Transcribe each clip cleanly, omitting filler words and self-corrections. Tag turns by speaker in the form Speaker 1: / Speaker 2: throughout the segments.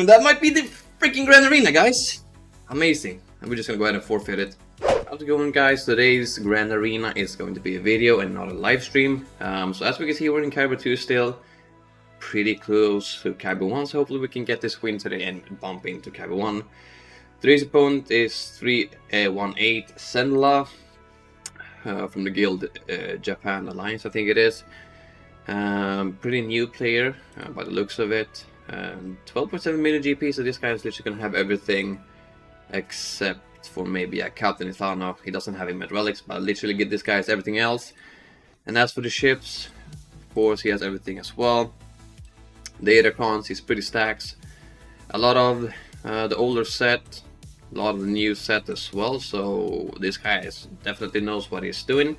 Speaker 1: That might be the freaking Grand Arena, guys. Amazing. And we're just gonna go ahead and forfeit it. How's it going, guys? Today's Grand Arena is going to be a video and not a live stream. So as we can see, we're in Kyber 2 still. Pretty close to Kyber 1, so hopefully we can get this win today and bump into Kyber 1. Today's opponent is 318 Senla from the Guild Japan Alliance, I think it is. Pretty new player by the looks of it. 12.7 million GP, so this guy is literally gonna have everything except for maybe a Captain Ethano. He doesn't have him at relics, but literally get this guy has everything else. And as for the ships, of course he has everything as well. The Datacons, he's pretty stacks. A lot of the older set, a lot of the new set as well, so this guy definitely knows what he's doing.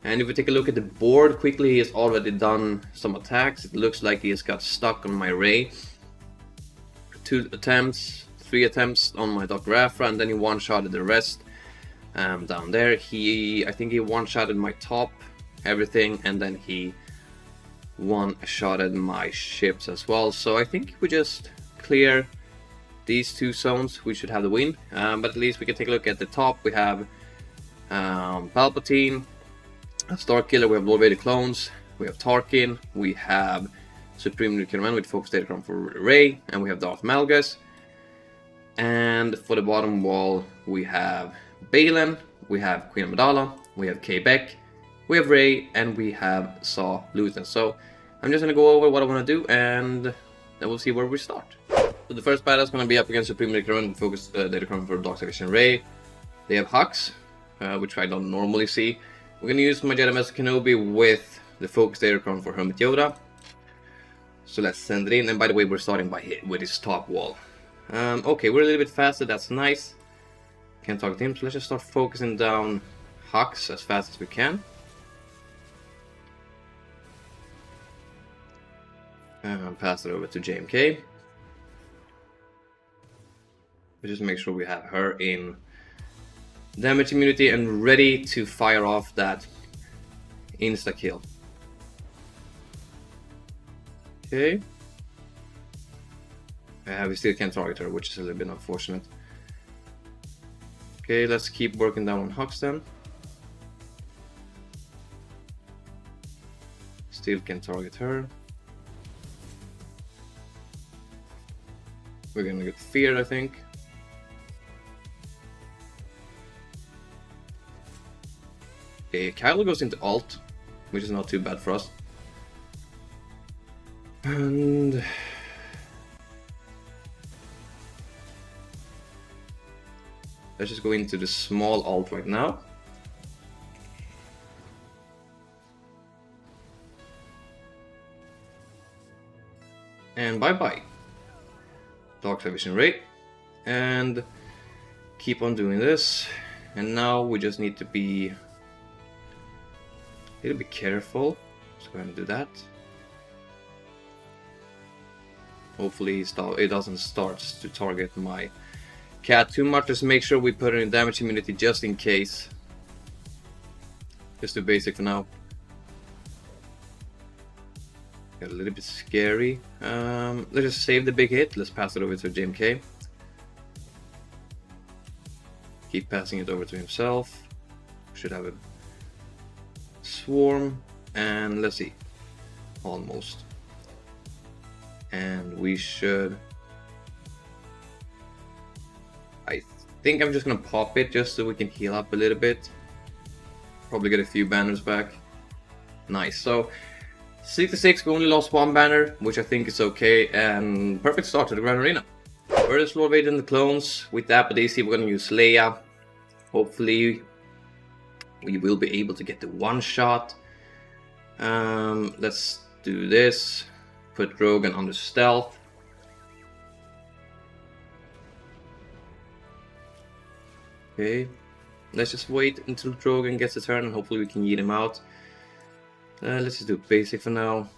Speaker 1: And if we take a look at the board quickly, he has already done some attacks. It looks like he has got stuck on my Rey. 3 attempts on my Dr. Afra, and then he one-shotted the rest down there. I think he one-shotted my top, everything, and then he one-shotted my ships as well. So I think if we just clear these two zones, we should have the win. But at least we can take a look at the top. We have Palpatine, Starkiller, we have Lord Vader clones, we have Tarkin, we have Supreme Nuclear Man with Focus Datacron for Rey, and we have Darth Malgus. And for the bottom wall, we have Baylan, we have Queen Amidala, we have Quebec, we have Rey, and we have Luthen. So I'm just gonna go over what I want to do, and then we'll see where we start. So the first battle is gonna be up against Supreme Nuclear Man with Focus Datacron for Dark Section Rey. They have Hux, which I don't normally see. We're gonna use my Jedi Master Kenobi with the Focus Datacron for Hermit Yoda. So let's send it in, and by the way, we're starting with his top wall. Okay, we're a little bit faster, that's nice. Can't target him, so let's just start focusing down Hux as fast as we can. And pass it over to JMK. We just make sure we have her in damage immunity and ready to fire off that insta kill. Okay. We still can't target her, which is a little bit unfortunate. Okay, let's keep working down on Hux then. Still can't target her. We're gonna get feared, I think. Okay, Kylo goes into alt, which is not too bad for us. And let's just go into the small alt right now. And bye-bye. Dark Vision Rey. And keep on doing this. And now we just need to be a little bit careful. Let's go ahead and do that. Hopefully it doesn't start to target my cat too much. Just make sure we put it in damage immunity just in case. Just do basic for now. Got a little bit scary. Let's just save the big hit. Let's pass it over to JMK. Keep passing it over to himself. Should have a swarm. And let's see. Almost. And we should... I think I'm just gonna pop it just so we can heal up a little bit. Probably get a few banners back. Nice. So 66, we only lost one banner, which I think is okay, and perfect start to the Grand Arena. Versus Lord Vader and the clones. With the Appo DC, we're gonna use Leia. Hopefully we will be able to get the one shot. Let's do this. Put Rogan under stealth. Okay, let's just wait until Drogon gets a turn and hopefully we can yeet him out. Let's just do basic for now.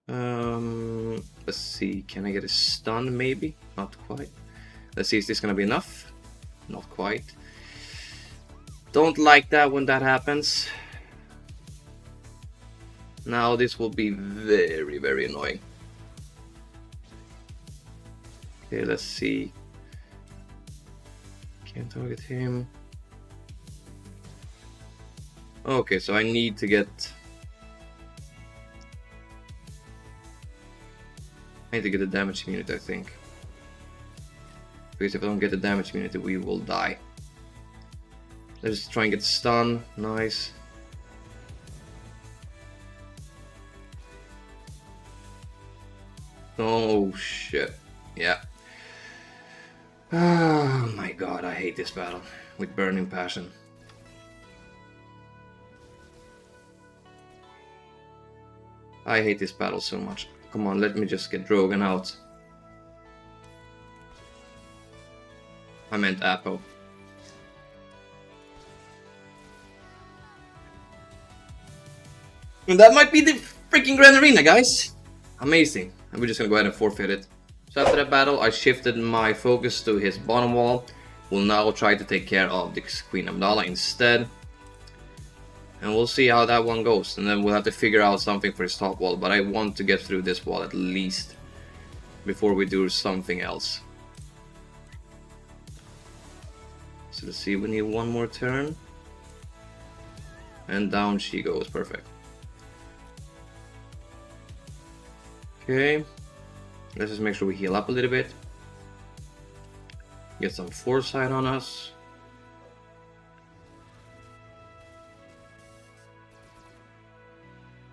Speaker 1: Let's see, can I get a stun maybe? Not quite. Let's see, is this gonna be enough? Not quite. Don't like that when that happens. Now this will be very, very annoying. Okay, let's see. Can't target him. Okay, so I need to get... I need to get the damage immunity, I think. Because if I don't get the damage immunity, we will die. Let's try and get stun. Nice. Oh shit. Yeah. Oh my god, I hate this battle with burning passion. I hate this battle so much. Come on, let me just get Drogon out. I meant Appo. And that might be the freaking Grand Arena, guys! Amazing. And we're just gonna go ahead and forfeit it. So after that battle, I shifted my focus to his bottom wall. We'll now try to take care of the Queen Amidala instead. And we'll see how that one goes. And then we'll have to figure out something for his top wall. But I want to get through this wall at least before we do something else. So let's see, we need one more turn. And down she goes, perfect. Okay, let's just make sure we heal up a little bit. Get some foresight on us.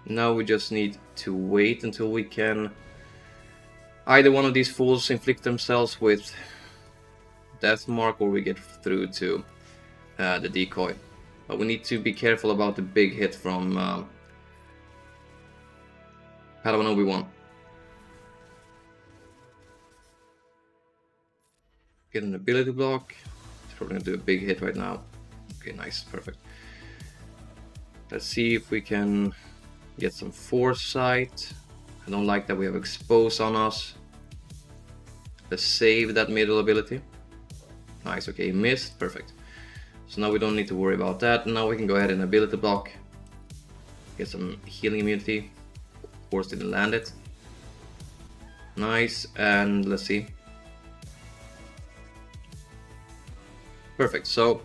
Speaker 1: Now we just need to wait until we can... Either one of these fools inflict themselves with death mark or we get through to the decoy. But we need to be careful about the big hit from Padawan Obi-Wan. Get an ability block. He's probably gonna do a big hit right now. Okay, nice, perfect. Let's see if we can get some foresight. I don't like that we have expose on us. Let's save that middle ability. Nice, okay, missed, perfect. So now we don't need to worry about that. Now we can go ahead and ability block. Get some healing immunity. Of course, didn't land it. Nice, and let's see. Perfect, so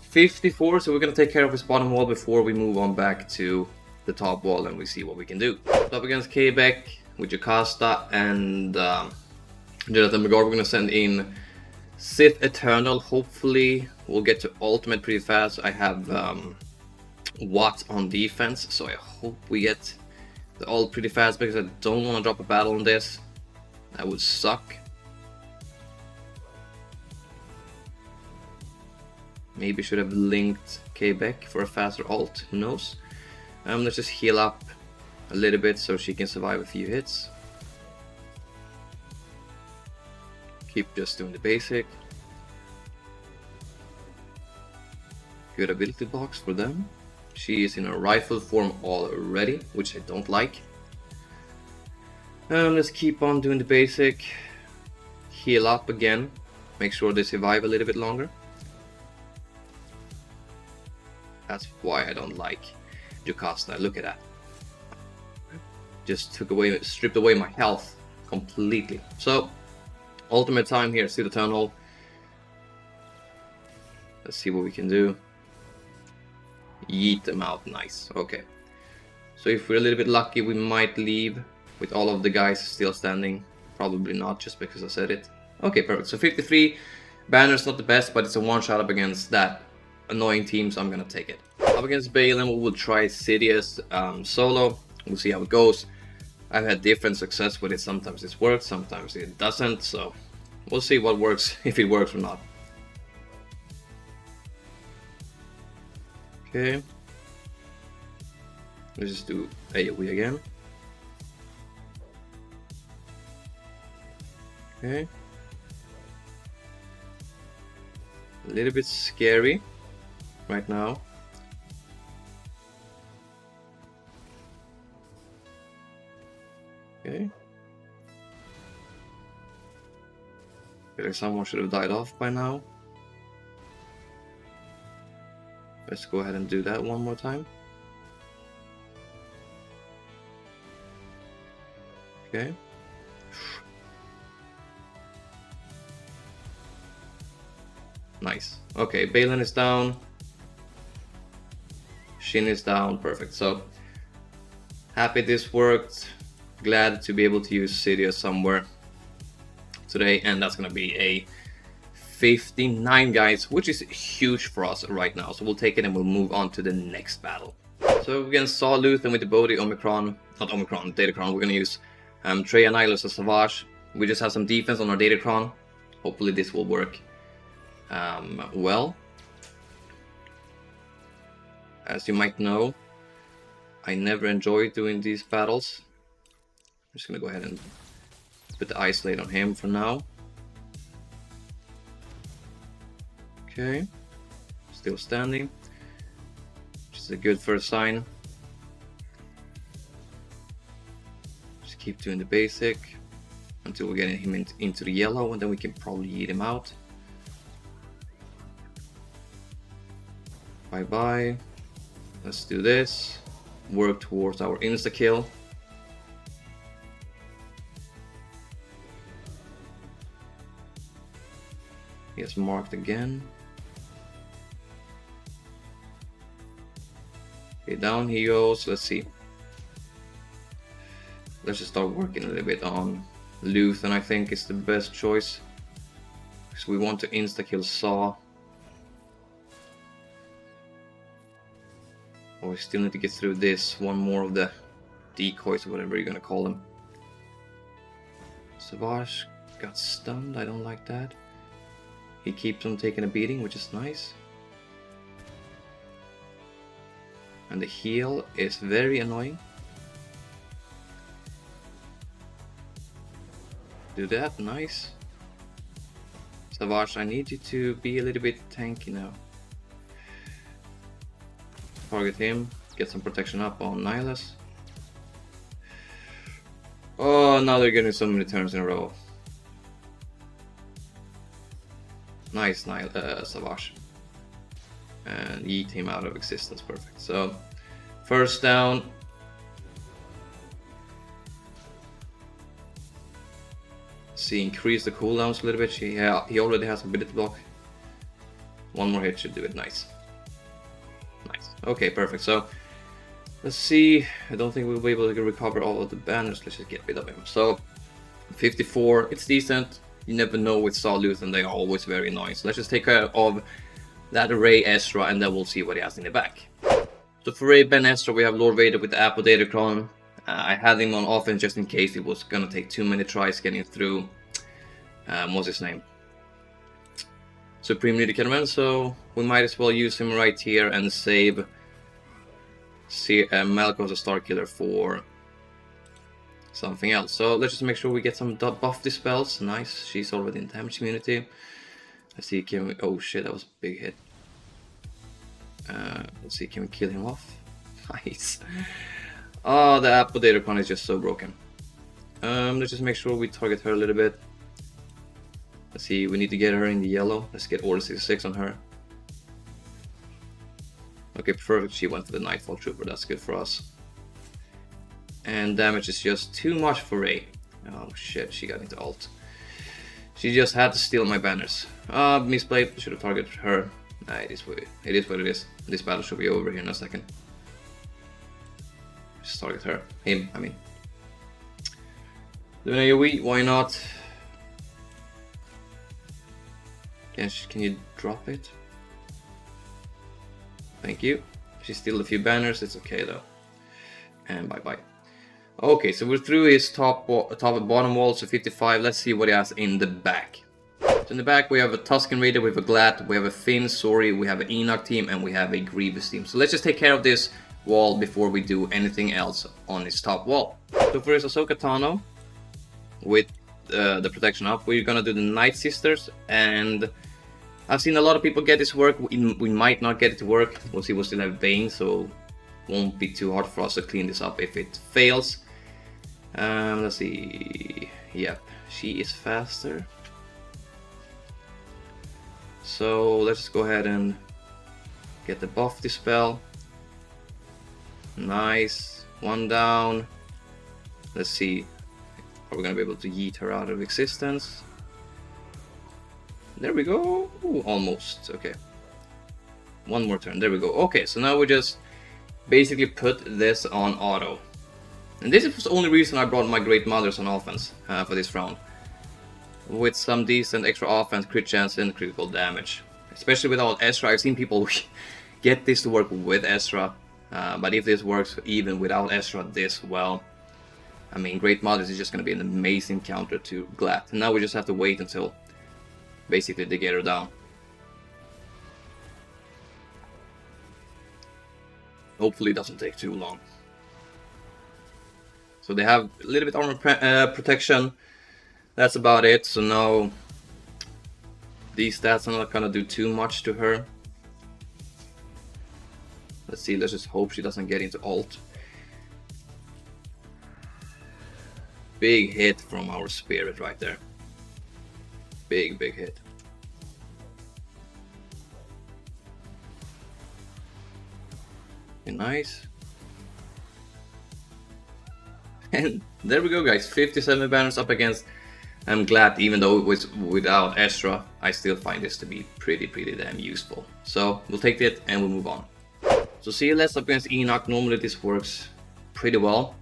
Speaker 1: 54, so we're gonna take care of his bottom wall before we move on back to the top wall and we see what we can do. Up against Quebec with Jocasta and Jonathan McGard, we're gonna send in Sith Eternal. Hopefully we'll get to ultimate pretty fast. I have Watt on defense, so I hope we get the ult pretty fast because I don't want to drop a battle on this. That would suck. Maybe should have linked Quebec for a faster ult, who knows. Let's just heal up a little bit so she can survive a few hits. Keep just doing the basic. Good ability blocks for them. She is in a rifle form already, which I don't like. Let's keep on doing the basic. Heal up again. Make sure they survive a little bit longer. That's why I don't like Jocasta. Look at that. Just stripped away my health completely. So, ultimate time here, Sith Eternal. Let's see what we can do. Yeet them out, nice, okay. So if we're a little bit lucky, we might leave with all of the guys still standing. Probably not, just because I said it. Okay, perfect, so 53. Banner's not the best, but it's a one-shot up against that annoying team, so I'm gonna take it. Up against Baylan, we will try Sidious solo. We'll see how it goes. I've had different success with it. Sometimes it works, sometimes it doesn't, so we'll see what works, if it works or not. Okay. Let's just do AoE again. Okay. A little bit scary right now. Okay. Feel like someone should have died off by now. Let's go ahead and do that one more time. Okay. Nice. Okay, Baylan is down. Shin is down. Perfect. So happy this worked. Glad to be able to use Sidious somewhere today, and that's gonna be a 59, guys, which is huge for us right now. So we'll take it and we'll move on to the next battle. So we again saw Luthen with the Bodhi Omicron, not Omicron, Datacron. We're gonna use Traya, Nihilus, and Savage. We just have some defense on our Datacron. Hopefully this will work well. As you might know, I never enjoy doing these battles. I'm just gonna go ahead and put the isolate on him for now. Okay, still standing, which is a good first sign. Just keep doing the basic until we're getting him into the yellow, and then we can probably eat him out. Bye bye. Let's do this. Work towards our insta kill. He has marked again. Okay, down he goes. Let's see. Let's just start working a little bit on Luthen. I think is the best choice, because we want to insta-kill Saw. Oh, we still need to get through this. One more of the decoys, or whatever you're gonna call them. Savage got stunned. I don't like that. He keeps on taking a beating, which is nice. And the heal is very annoying. Do that, nice. Savage, I need you to be a little bit tanky now. Target him, get some protection up on Nihilus. Oh, now they're getting so many turns in a row. Nice, Savage. And yeet him out of existence, perfect. So, first down. See, increase the cooldowns a little bit. He already has ability block. One more hit should do it, nice. Nice, okay, perfect. So, let's see. I don't think we'll be able to recover all of the banners. Let's just get rid of him. So, 54, it's decent. You never know with Saw Luthen, they are always very annoying. So let's just take care of that Rey Ezra, and then we'll see what he has in the back. So for Rey Ezra, we have Lord Vader with the Appo Datacron. I had him on offense just in case it was gonna take too many tries getting through. What's his name? Supreme Leader Caravan, so we might as well use him right here and save Malicos, a Starkiller, for something else. So let's just make sure we get some buff dispels. Nice, she's already in damage immunity. Let's see, can we... Oh shit, that was a big hit. Let's see, can we kill him off? Nice. Oh, the Appo Datacron is just so broken. Let's just make sure we target her a little bit. Let's see, we need to get her in the yellow. Let's get Order 66 on her. Okay, perfect, she went for the Nightfall Trooper, that's good for us. And damage is just too much for Rey. Oh shit, she got into ult. She just had to steal my banners. Misplayed, should have targeted her. Nah, it is what it is. This battle should be over here in a second. Just target her. Him, I mean. Doing AoE, why not? Can you drop it? Thank you. She stealed a few banners, it's okay though. And bye bye. Okay, so we're through his top and bottom wall, so 55. Let's see what he has in the back. So in the back we have a Tusken Raider, we have a GLAT, we have a Finn, Zorii, we have an Enoch team, and we have a Grievous team. So let's just take care of this wall before we do anything else on his top wall. So for his Ahsoka Tano, with the protection up, we're gonna do the Night Sisters, and I've seen a lot of people get this work. We might not get it to work. We'll see, we'll still have Bane, so won't be too hard for us to clean this up if it fails. Let's see. Yep, she is faster. So let's just go ahead and get the buff dispel. Nice. One down. Let's see. Are we gonna be able to yeet her out of existence? There we go. Ooh, almost. Okay. One more turn. There we go. Okay, so now we just basically put this on auto. And this is the only reason I brought my Great Mothers on offense for this round. With some decent extra offense, crit chance, and critical damage. Especially without Ezra. I've seen people get this to work with Ezra. But if this works even without Ezra this well, I mean, Great Mothers is just going to be an amazing counter to GLAT. And now we just have to wait until basically they get her down. Hopefully it doesn't take too long. So they have a little bit armor protection. That's about it. So now these stats are not gonna do too much to her. Let's see, let's just hope she doesn't get into ult. Big hit from our spirit right there. Big hit. Nice. And there we go, guys. 57 banners up against GLAT. Even though it was without Ezra, I still find this to be pretty damn useful. So we'll take it and we'll move on. So CLS up against Enoch. Normally this works pretty well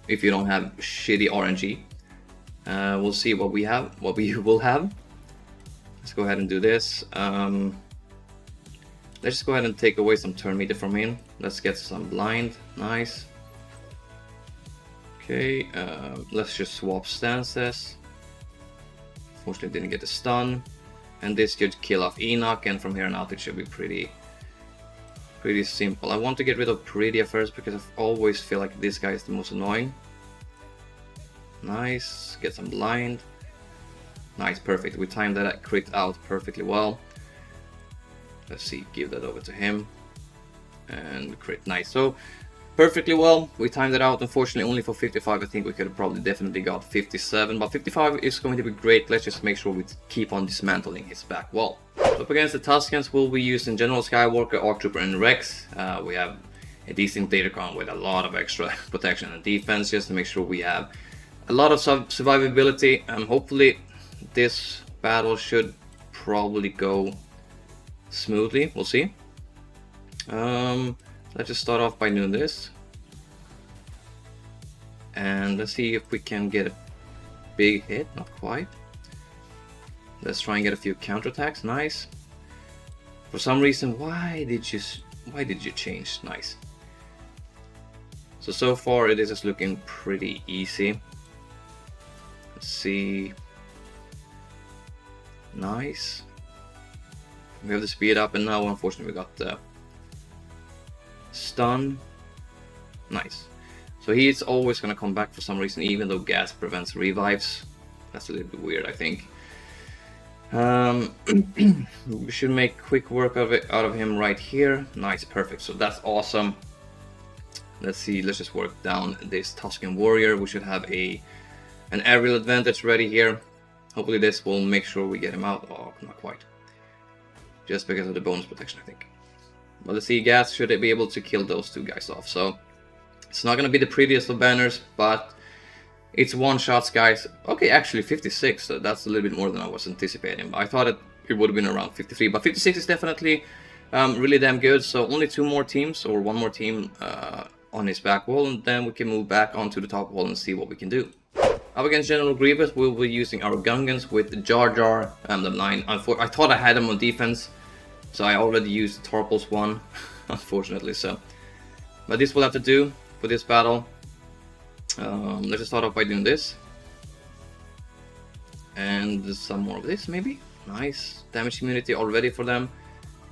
Speaker 1: if you don't have shitty RNG. We'll see what we have, what we will have. Let's go ahead and do this. Let's just go ahead and take away some turn meter from him. Let's get some blind. Nice. Okay, let's just swap stances. Unfortunately didn't get the stun. And this should kill off Enoch, and from here on out it should be pretty simple. I want to get rid of Peridia first because I always feel like this guy is the most annoying. Nice, get some blind. Nice, perfect. We timed that crit out perfectly well. Let's see, give that over to him. And crit, nice. So, perfectly well. We timed it out, unfortunately only for 55. I think we could have probably definitely got 57. But 55 is going to be great. Let's just make sure we keep on dismantling his back wall. So up against the Tuskens, we'll be using General Skywalker, Arc Trooper, and Rex. We have a decent Datacron with a lot of extra protection and defense, just to make sure we have a lot of survivability. Hopefully this battle should probably go smoothly. We'll see. Let's just start off by doing this. And let's see if we can get a big hit. Not quite. Let's try and get a few counterattacks. Nice. For some reason, why did you change? Nice. So far it is just looking pretty easy. Let's see. Nice. We have the speed up, and now unfortunately we got the stun. Nice. So he's always gonna come back for some reason, even though gas prevents revives. That's a little bit weird, I think. We should make quick work of it out of him right here. Nice, perfect. So that's awesome. Let's see. Let's just work down this Tusken warrior. We should have an aerial advantage ready here. Hopefully this will make sure we get him out. Oh, not quite. Just because of the bonus protection, I think. But let's see, gas should be able to kill those two guys off. So it's not going to be the prettiest of banners, but it's one shots, guys. Okay, actually 56. So that's a little bit more than I was anticipating. I thought it would have been around 53, but 56 is definitely really damn good. So only two more teams, or one more team on his back wall, and then we can move back onto the top wall and see what we can do. Up against General Grievous, we'll be using our Gungans with Jar Jar and the 9. I thought I had him on defense, so I already used Torples 1, unfortunately. So, but this will have to do for this battle. Let's just start off by doing this, and some more of this, maybe. Nice damage immunity already for them.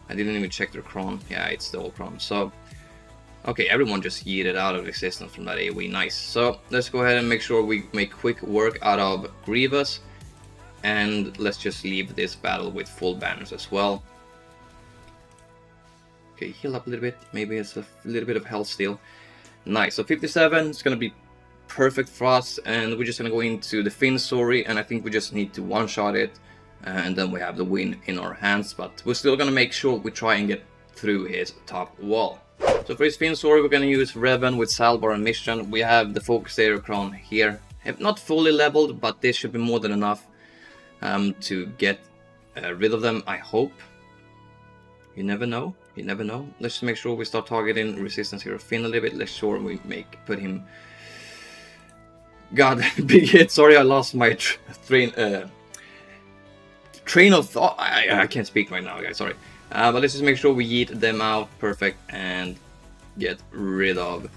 Speaker 1: I didn't even check their Cron. Yeah, it's the old Cron. So. Okay, everyone just yeeted out of existence from that AoE, nice. So let's go ahead and make sure we make quick work out of Grievous. And let's just leave this battle with full banners as well. Okay, heal up a little bit, maybe it's a little bit of health steal. Nice, so 57 is going to be perfect for us. And we're just going to go into the Finn Zorii, and I think we just need to one-shot it. And then we have the win in our hands, but we're still going to make sure we try and get through his top wall. So for his Finn Zorii, we're going to use Revan with Salbar and Mission. We have the Focus Datacron here. Not fully leveled, but this should be more than enough to get rid of them, I hope. You never know. You never know. Let's just make sure we start targeting Resistance Hero Finn a little bit. Let's sure we put him. God, big hit. Sorry, I lost my train of thought. I can't speak right now, guys. Sorry. But let's just make sure we yeet them out. Perfect. And get rid of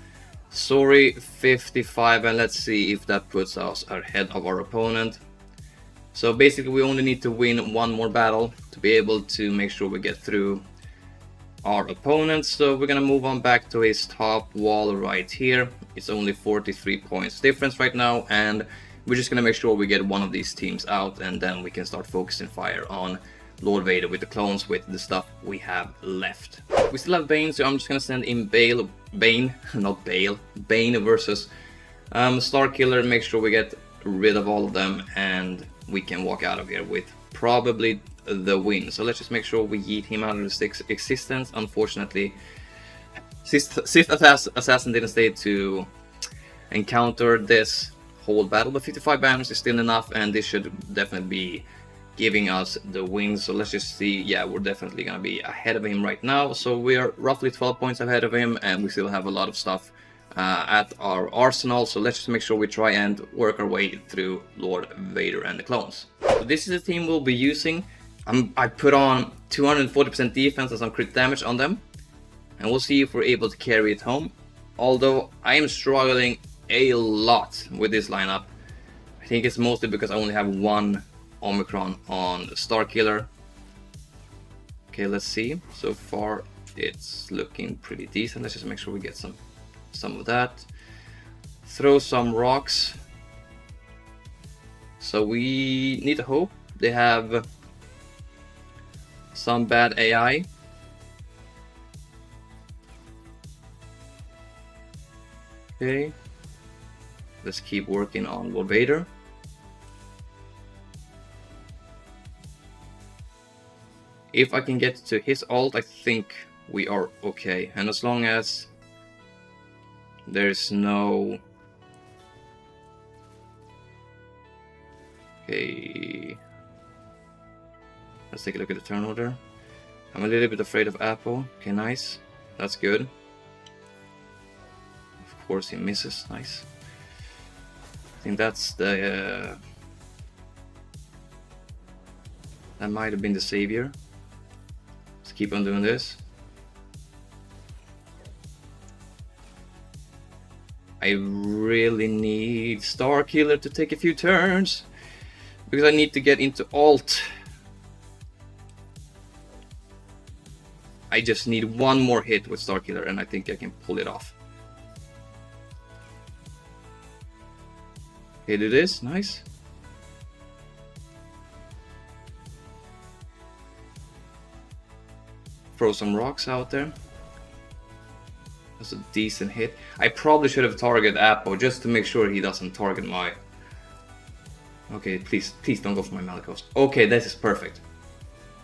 Speaker 1: Zorii 55. And let's see if that puts us ahead of our opponent. So basically we only need to win one more battle to be able to make sure we get through our opponent. So we're gonna move on back to his top wall right here. It's only 43 points difference right now, and we're just gonna make sure we get one of these teams out, and then we can start focusing fire on Lord Vader with the clones, with the stuff we have left. We still have Bane, so I'm just gonna send in Bane versus Starkiller, make sure we get rid of all of them, and we can walk out of here with probably the win. So let's just make sure we yeet him out of the existence. Unfortunately, Sith Assassin didn't stay to encounter this whole battle, but 55 banners is still enough, and this should definitely be giving us the win. So let's just see. Yeah, we're definitely gonna be ahead of him right now. So we are roughly 12 points ahead of him, and we still have a lot of stuff at our arsenal. So let's just make sure we try and work our way through Lord Vader and the clones. So this is the team we'll be using. I put on 240% defense and some crit damage on them, and we'll see if we're able to carry it home. Although I am struggling a lot with this lineup. I think it's mostly because I only have one Omicron on Starkiller. Okay, let's see. So far it's looking pretty decent. Let's just make sure we get some of that. Throw some rocks. So we need to hope they have some bad AI. Okay, let's keep working on Lord Vader. If I can get to his ult, I think we are okay, and as long as there's no... Okay, let's take a look at the turn order. I'm a little bit afraid of Appo. Okay, nice. That's good. Of course he misses. Nice. I think that's the... that might have been the savior. Let's keep on doing this. I really need Starkiller to take a few turns, because I need to get into ult. I just need one more hit with Starkiller and I think I can pull it off. Okay, do this, nice. Throw some rocks out there. That's a decent hit. I probably should have targeted Appo just to make sure he doesn't target my... Okay, please don't go for my Malicos. Okay, this is perfect.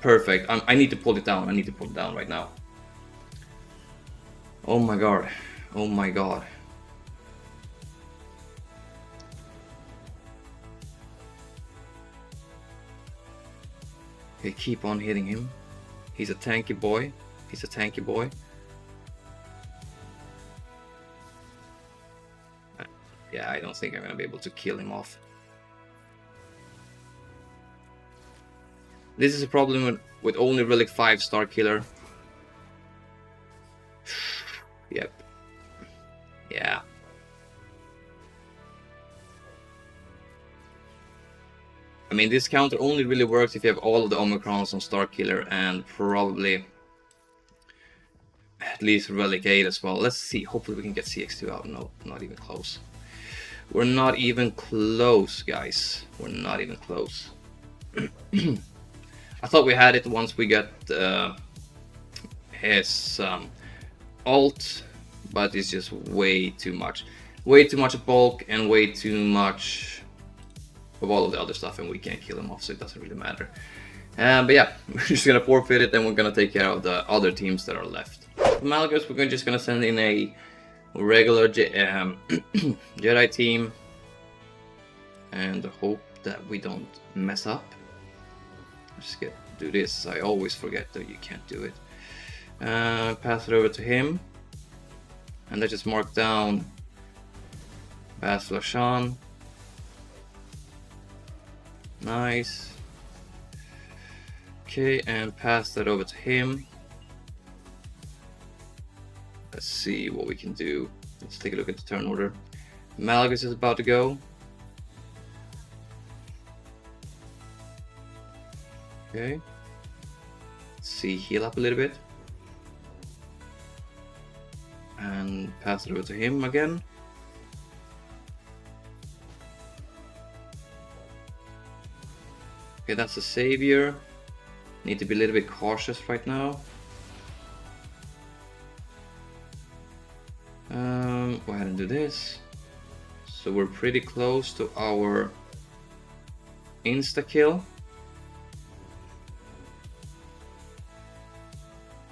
Speaker 1: Perfect. I need to pull it down. I need to pull it down right now. Oh my god. Oh my god. Okay, keep on hitting him. He's a tanky boy. He's a tanky boy. Yeah, I don't think I'm gonna be able to kill him off. This is a problem with only Relic 5 Starkiller. Yep. Yeah. I mean, this counter only really works if you have all of the Omicrons on Starkiller and probably at least Relic 8 as well. Let's see. Hopefully we can get CX2 out. No, not even close. We're not even close, guys. We're not even close. I thought we had it once we got his ult, but it's just way too much. Way too much bulk and way too much of all of the other stuff, and we can't kill him off, so it doesn't really matter. But yeah, we're just gonna forfeit it, and we're gonna take care of the other teams that are left. For Malgus, we're just gonna send in a regular Jedi team and hope that we don't mess up. Just do this. I always forget that you can't do it. Pass it over to him. And let's just mark down Baz Lashan. Nice. Okay, and pass that over to him. Let's see what we can do. Let's take a look at the turn order. Malgus is about to go. Okay. Let's see, heal up a little bit. And pass it over to him again. Okay, that's the savior. Need to be a little bit cautious right now. Go ahead and do this. So we're pretty close to our insta-kill.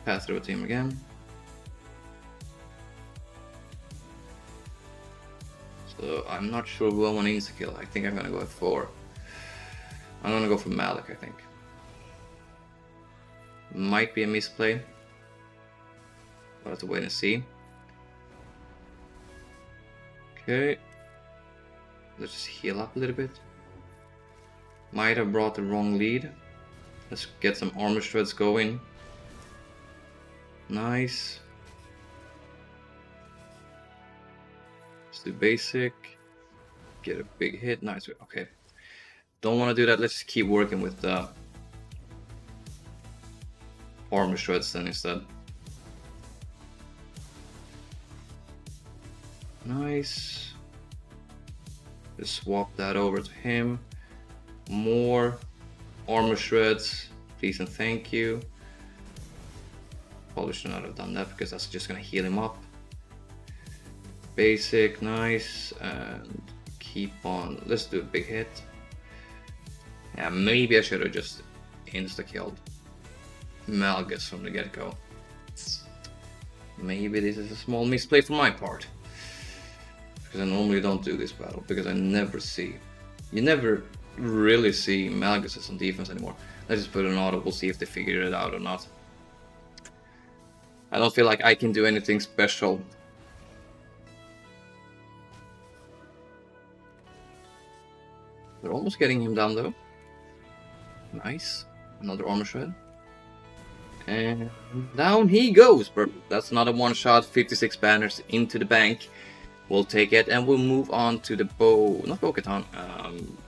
Speaker 1: Pass it over to him again. So I'm not sure who I want to insta-kill. I think I'm gonna go for... I'm gonna go for Malik, I think. Might be a misplay. We'll have to wait and see. Okay. Let's just heal up a little bit. Might have brought the wrong lead. Let's get some armor shreds going. Nice. Let's do basic. Get a big hit. Nice. Okay. Don't want to do that. Let's just keep working with the armor shreds then instead. Nice. Just swap that over to him. More armor shreds. Please and thank you. Probably should not have done that because that's just gonna heal him up. Basic, nice. And keep on. Let's do a big hit. Yeah, maybe I should have just insta-killed Malgus from the get-go. Maybe this is a small misplay from my part. Because I normally don't do this battle, because I never see... You never really see Malguses on defense anymore. Let's just put an auto, we'll see if they figure it out or not. I don't feel like I can do anything special. We're almost getting him down though. Nice. Another armor shred. And down he goes. Perfect. That's another one shot. 56 banners into the bank. We'll take it and we'll move on to the Tarkin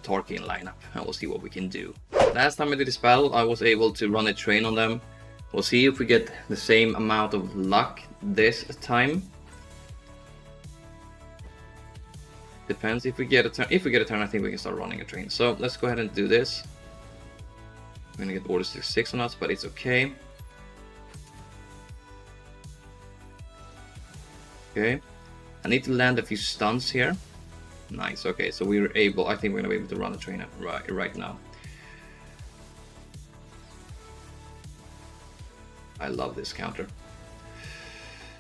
Speaker 1: lineup. And we'll see what we can do. Last time I did this battle, I was able to run a train on them. We'll see if we get the same amount of luck this time. Depends if we get a turn. If we get a turn, I think we can start running a train. So let's go ahead and do this. We're gonna get order 6 on us, but it's okay. Okay. I need to land a few stuns here. Nice, okay, so we were able, I think we're gonna be able to run the train right now. I love this counter.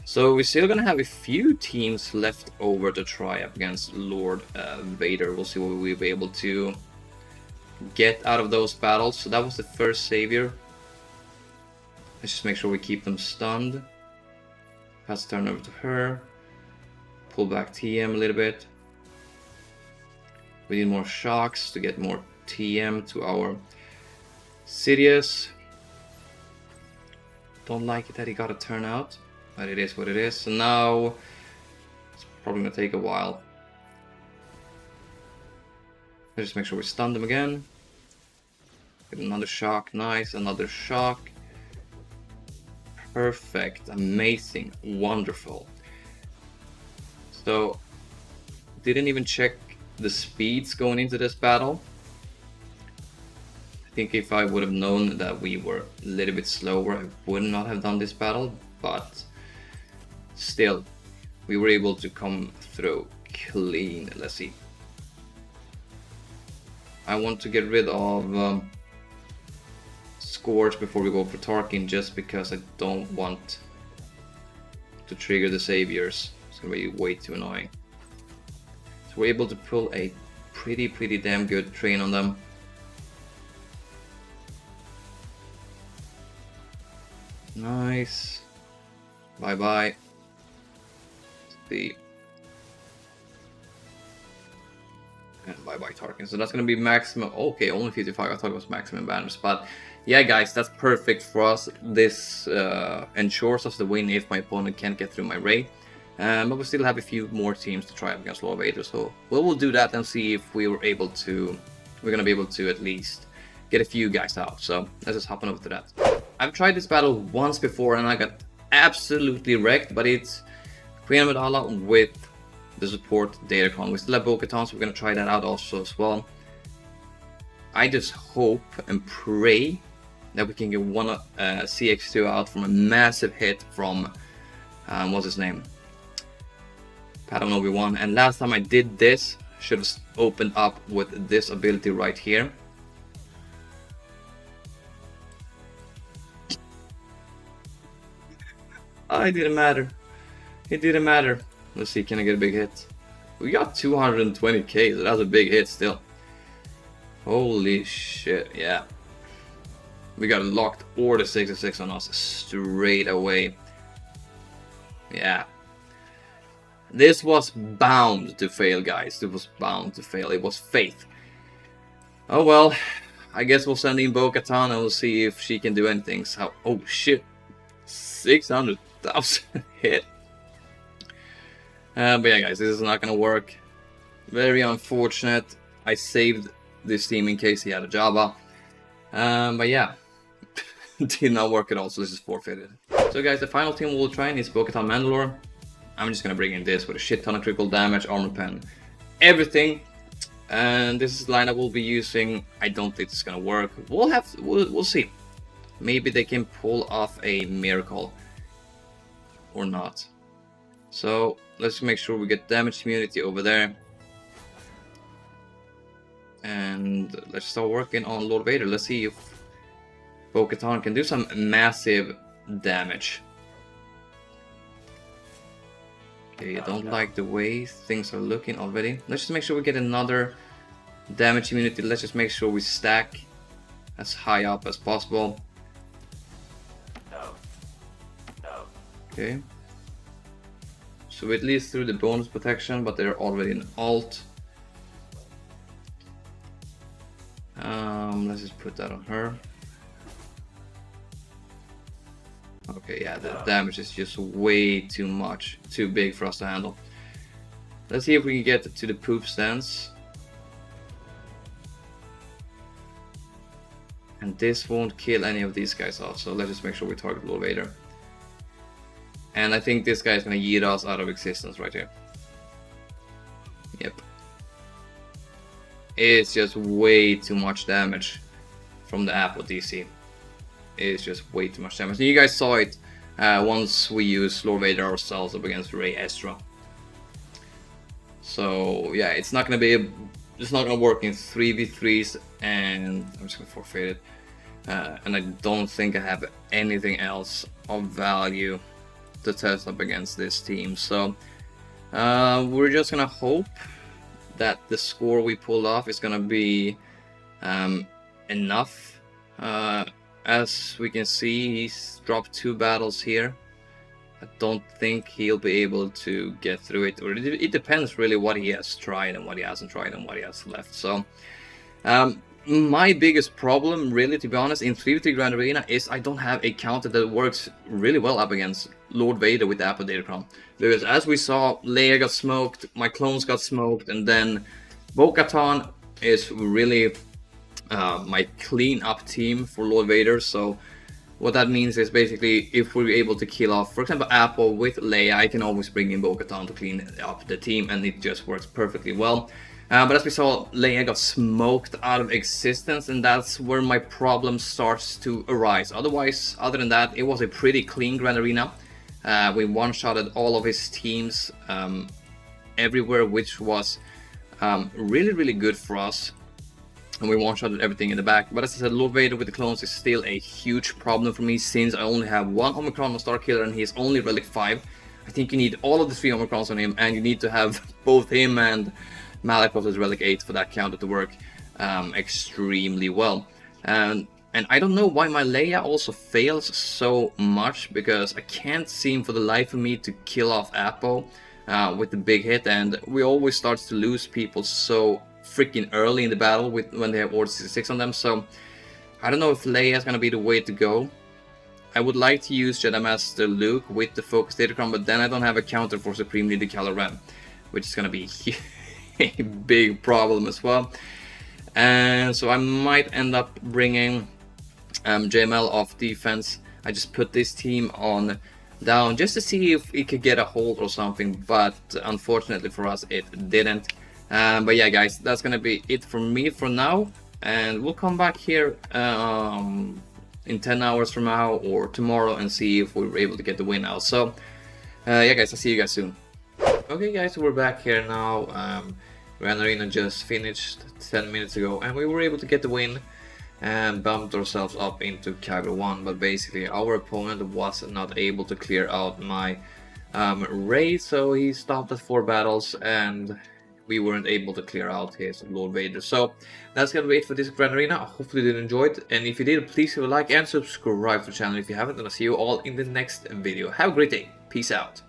Speaker 1: So we're still gonna have a few teams left over to try up against Lord Vader. We'll see what we'll be able to get out of those battles. So that was the first savior. Let's just make sure we keep them stunned. Pass the turn over to her. Pull back TM a little bit. We need more shocks to get more TM to our Sidious. Don't like it that he got a turn out, but it is what it is. So now it's probably gonna take a while. Let's just make sure we stun them again. Get another shock, nice, another shock. Perfect, amazing, wonderful. So, didn't even check the speeds going into this battle. I think if I would have known that we were a little bit slower, I would not have done this battle, but still, we were able to come through clean. Let's see. I want to get rid of Scourge before we go for Tarkin, just because I don't want to trigger the saviors. It's gonna be way too annoying. So we're able to pull a pretty damn good train on them. Nice. Bye bye. See. And bye bye Tarkin. So that's gonna be maximum. Okay, only 55. I thought it was maximum banners, but yeah, guys, that's perfect for us. This ensures us the win if my opponent can't get through my Rey. But we still have a few more teams to try against Lord Vader, so we'll do that and see if we're gonna be able to at least get a few guys out. So let's just hop on over to that. I've tried this battle once before and I got absolutely wrecked, but it's Queen Amidala with the support Datacron. We still have Bo-Katan, so we're gonna try that out also as well. I just hope and pray that we can get one CX2 out from a massive hit from what's his name? Padawan Obi-Wan. And last time I did this, should have opened up with this ability right here. Oh, it didn't matter. It didn't matter. Let's see, can I get a big hit? We got 220k, so that's a big hit still. Holy shit, yeah. We got locked Order 66 on us straight away. Yeah. This was bound to fail, guys. It was bound to fail. It was faith. Oh well. I guess we'll send in Bo-Katan and we'll see if she can do anything. So, oh shit. 600,000 hit. But yeah, guys, this is not gonna work. Very unfortunate. I saved this team in case he had a Jabba. But yeah. Did not work at all, so this is forfeited. So guys, the final team we'll try is Bo-Katan Mandalore. I'm just gonna bring in this with a shit ton of critical damage, armor pen, everything. And this is the lineup we'll be using. I don't think it's gonna work. We'll see. Maybe they can pull off a miracle or not. So let's make sure we get damage immunity over there. And let's start working on Lord Vader. Let's see if Bo-Katan can do some massive damage. Okay, I don't like the way things are looking already. Let's just make sure we get another damage immunity. Let's just make sure we stack as high up as possible. Okay. So at least through the bonus protection, but they're already in alt. Let's just put that on her. Okay, yeah, the damage is just way too much, too big for us to handle. Let's see if we can get to the poop stance. And this won't kill any of these guys off, so let's just make sure we target Lord Vader. And I think this guy is going to yeet us out of existence right here. Yep. It's just way too much damage from the Appo DC. It's just way too much damage. And you guys saw it once we used Lord Vader ourselves up against Rey Ezra. So yeah, it's not gonna work in 3v3s, and I'm just gonna forfeit it. And I don't think I have anything else of value to test up against this team. So we're just gonna hope that the score we pulled off is gonna be enough. As we can see, he's dropped 2 battles here. I don't think he'll be able to get through it, or it depends really what he has tried and what he hasn't tried and what he has left. So my biggest problem, really, to be honest, in 3v3 Grand Arena is I don't have a counter that works really well up against Lord Vader with the Appo Datacron. Because as we saw, Leia got smoked, my clones got smoked, and then Bo-Katan is really my clean up team for Lord Vader. So what that means is basically if we're able to kill off, for example, Appo with Leia, I can always bring in Bo-Katan to clean up the team, and it just works perfectly well. But as we saw, Leia got smoked out of existence, and that's where my problem starts to arise. Otherwise, other than that, it was a pretty clean Grand Arena. We one-shotted all of his teams everywhere, which was really, really good for us. And we one-shotted everything in the back. But as I said, Lord Vader with the clones is still a huge problem for me, since I only have 1 Omicron on Starkiller and he's only Relic 5. I think you need all of the 3 Omicrons on him, and you need to have both him and Malicos as Relic 8 for that counter to work extremely well. And And I don't know why my Leia also fails so much, because I can't seem for the life of me to kill off Appo with the big hit, and we always start to lose people so freaking early in the battle when they have Order 66 on them. So I don't know if Leia is gonna be the way to go. I would like to use Jedi Master Luke with the Focus Datacron, but then I don't have a counter for Supreme Leader Kylo Ren, which is gonna be a big problem as well. And so I might end up bringing JML off defense. I just put this team on down just to see if it could get a hold or something, but unfortunately for us it didn't. But yeah guys, that's gonna be it for me for now, and we'll come back here in 10 hours from now or tomorrow and see if we were able to get the win out. So yeah guys, I'll see you guys soon. Okay guys, so we're back here now. Grand Arena just finished 10 minutes ago, and we were able to get the win and bumped ourselves up into Kyber 1, but basically our opponent was not able to clear out my Rey, so he stopped at 4 battles and we weren't able to clear out his Lord Vader. So that's gonna be it for this Grand Arena. Hopefully you did enjoy it, and if you did, please leave a like and subscribe to the channel if you haven't, and I'll see you all in the next video. Have a great day. Peace out.